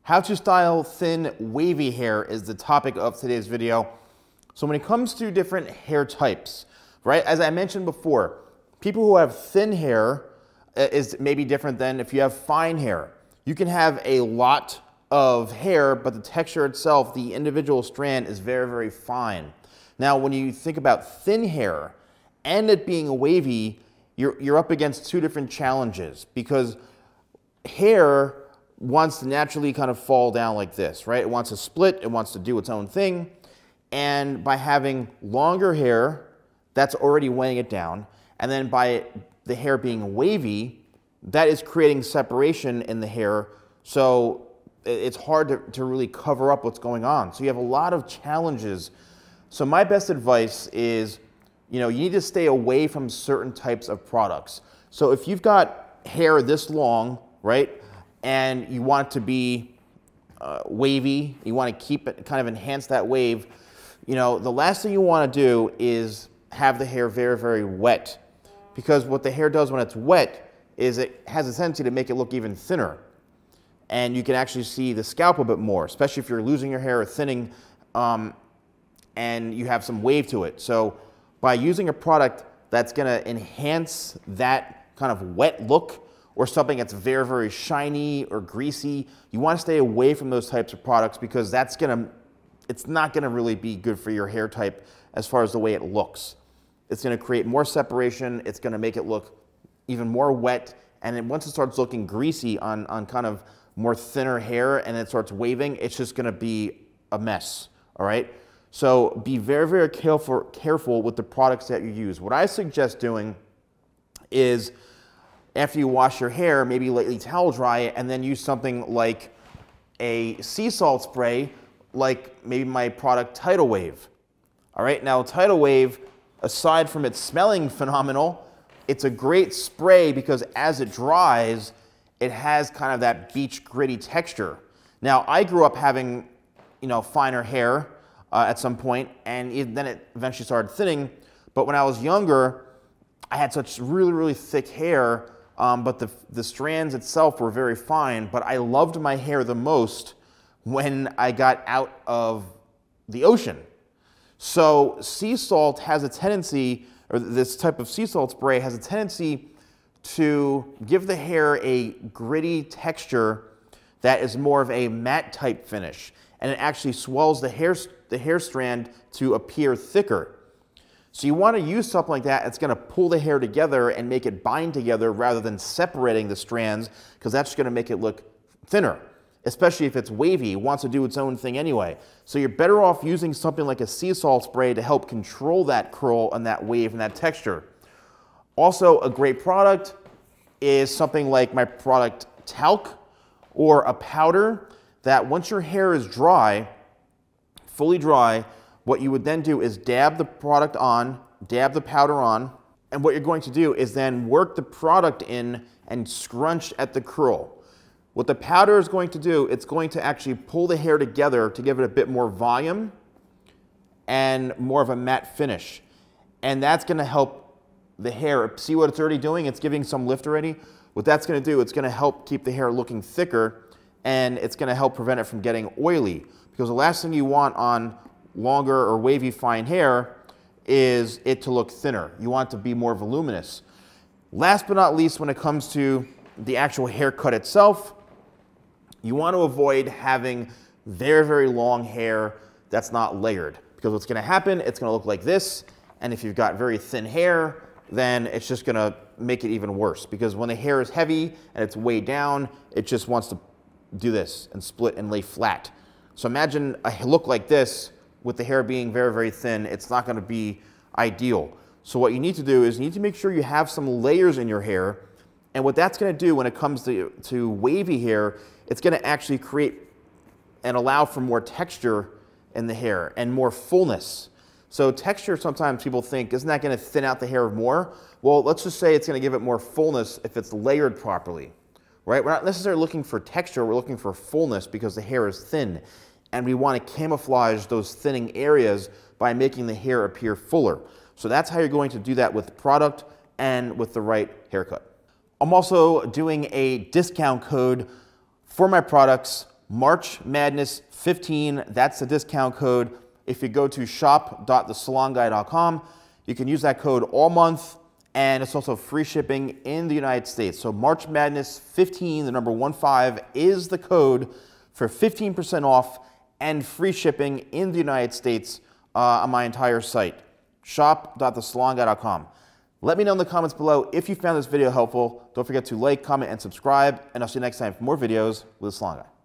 How to style thin, wavy hair is the topic of today's video. So when it comes to different hair types, right, as I mentioned before, people who have thin hair is maybe different than if you have fine hair. You can have a lot of hair, but the texture itself, the individual strand is very, very fine. Now, when you think about thin hair and it being a wavy, you're up against two different challenges because hair wants to naturally kind of fall down like this, right? It wants to split, it wants to do its own thing. And by having longer hair, that's already weighing it down. And then by the hair being wavy, that is creating separation in the hair. So it's hard to really cover up what's going on. So you have a lot of challenges. So my best advice is, you need to stay away from certain types of products. So if you've got hair this long, right, and you want it to be wavy, you want to keep it, kind of enhance that wave, the last thing you want to do is have the hair very, very wet. Because what the hair does when it's wet is it has a tendency to make it look even thinner. And you can actually see the scalp a bit more, especially if you're losing your hair or thinning and you have some wave to it. So by using a product that's going to enhance that kind of wet look, or something that's very, very shiny or greasy, you want to stay away from those types of products because it's not going to really be good for your hair type as far as the way it looks. It's going to create more separation, it's going to make it look even more wet, and then once it starts looking greasy on kind of more thinner hair and it starts waving, it's just going to be a mess, all right? So be very, very careful with the products that you use. What I suggest doing is after you wash your hair, maybe lightly towel dry it and then use something like a sea salt spray, like maybe my product Tidal Wave. All right, now Tidal Wave, aside from it smelling phenomenal, it's a great spray because as it dries, it has kind of that beach gritty texture. Now, I grew up having, finer hair at some point, and then it eventually started thinning. But when I was younger, I had such really, really thick hair, but the strands itself were very fine, but I loved my hair the most when I got out of the ocean. So sea salt has a tendency, or this type of sea salt spray has a tendency to give the hair a gritty texture that is more of a matte type finish, and it actually swells the hair strand to appear thicker. So you want to use something like that. It's going to pull the hair together and make it bind together rather than separating the strands, because that's going to make it look thinner, especially if it's wavy. It wants to do its own thing anyway. So you're better off using something like a sea salt spray to help control that curl and that wave and that texture. Also, a great product is something like my product talc or a powder that once your hair is dry, fully dry, what you would then do is dab the product on, dab the powder on, and what you're going to do is then work the product in and scrunch at the curl. What the powder is going to do, it's going to actually pull the hair together to give it a bit more volume and more of a matte finish. And that's going to help the hair. See what it's already doing? It's giving some lift already. What that's going to do, it's going to help keep the hair looking thicker, and it's going to help prevent it from getting oily. Because the last thing you want on longer or wavy fine hair is it to look thinner. You want it to be more voluminous. Last but not least, when it comes to the actual haircut itself, you want to avoid having very, very long hair that's not layered. Because what's going to happen, it's going to look like this, and if you've got very thin hair, then it's just going to make it even worse. Because when the hair is heavy and it's weighed down, it just wants to do this and split and lay flat. So imagine a look like this with the hair being very, very thin. It's not going to be ideal. So what you need to do is you need to make sure you have some layers in your hair. And what that's going to do when it comes to wavy hair, it's going to actually create and allow for more texture in the hair and more fullness. So texture, sometimes people think, isn't that going to thin out the hair more? Well, let's just say it's going to give it more fullness if it's layered properly, right? We're not necessarily looking for texture, we're looking for fullness because the hair is thin. And we want to camouflage those thinning areas by making the hair appear fuller. So that's how you're going to do that with the product and with the right haircut. I'm also doing a discount code for my products March Madness 15. That's the discount code. If you go to shop.thesalonguy.com, you can use that code all month, and it's also free shipping in the United States. So March Madness 15, the number 15, is the code for 15% off and free shipping in the United States on my entire site, shop.thesalonguy.com. Let me know in the comments below if you found this video helpful. Don't forget to like, comment, and subscribe, and I'll see you next time for more videos with The Salon Guy.